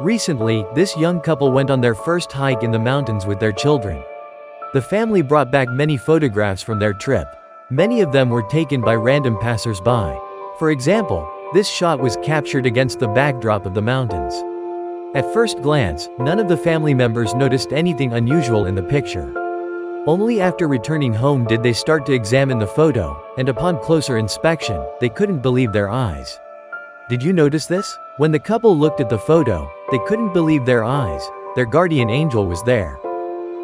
Recently, this young couple went on their first hike in the mountains with their children. The family brought back many photographs from their trip. Many of them were taken by random passers-by. For example, this shot was captured against the backdrop of the mountains. At first glance, none of the family members noticed anything unusual in the picture. Only after returning home did they start to examine the photo, and upon closer inspection, they couldn't believe their eyes. Did you notice this? When the couple looked at the photo, they couldn't believe their eyes. Their guardian angel was there.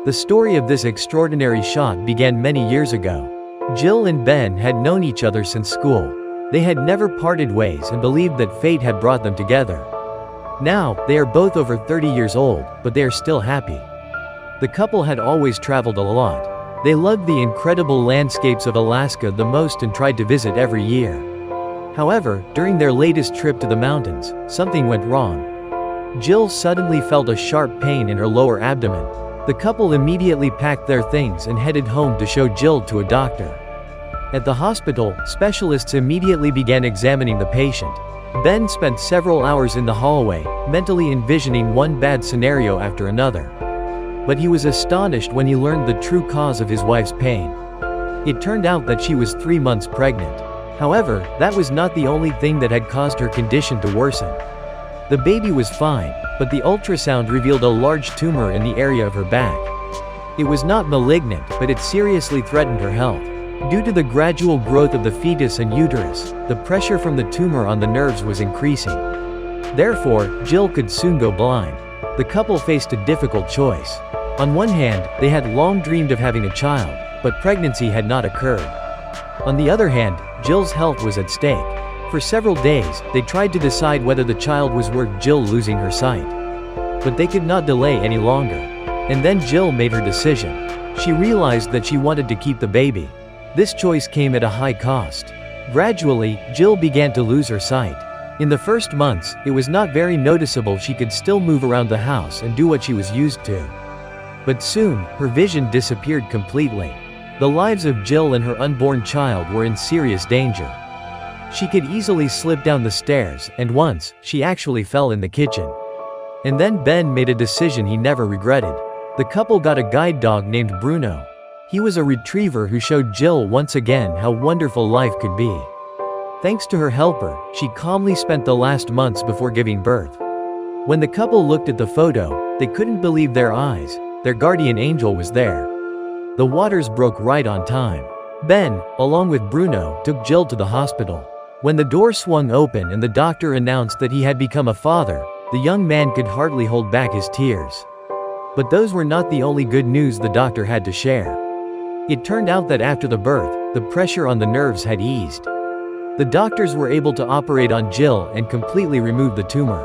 The story of this extraordinary shot began many years ago. Jill and Ben had known each other since school. They had never parted ways and believed that fate had brought them together. Now, they are both over 30 years old, but they are still happy. The couple had always traveled a lot. They loved the incredible landscapes of Alaska the most and tried to visit every year. However, during their latest trip to the mountains, something went wrong. Jill suddenly felt a sharp pain in her lower abdomen. The couple immediately packed their things and headed home to show Jill to a doctor. At the hospital, specialists immediately began examining the patient. Ben spent several hours in the hallway, mentally envisioning one bad scenario after another. But he was astonished when he learned the true cause of his wife's pain. It turned out that she was 3 months pregnant. However, that was not the only thing that had caused her condition to worsen. The baby was fine, but the ultrasound revealed a large tumor in the area of her back. It was not malignant, but it seriously threatened her health. Due to the gradual growth of the fetus and uterus, the pressure from the tumor on the nerves was increasing. Therefore, Jill could soon go blind. The couple faced a difficult choice. On one hand, they had long dreamed of having a child, but pregnancy had not occurred. On the other hand, Jill's health was at stake. For several days, they tried to decide whether the child was worth Jill losing her sight. But they could not delay any longer. And then Jill made her decision. She realized that she wanted to keep the baby. This choice came at a high cost. Gradually, Jill began to lose her sight. In the first months, it was not very noticeable. She could still move around the house and do what she was used to. But soon, her vision disappeared completely. The lives of Jill and her unborn child were in serious danger. She could easily slip down the stairs, and once, she actually fell in the kitchen. And then Ben made a decision he never regretted. The couple got a guide dog named Bruno. He was a retriever who showed Jill once again how wonderful life could be. Thanks to her helper, she calmly spent the last months before giving birth. When the couple looked at the photo, they couldn't believe their eyes. Their guardian angel was there. The waters broke right on time. Ben, along with Bruno, took Jill to the hospital. When the door swung open and the doctor announced that he had become a father, the young man could hardly hold back his tears. But those were not the only good news the doctor had to share. It turned out that after the birth, the pressure on the nerves had eased. The doctors were able to operate on Jill and completely remove the tumor.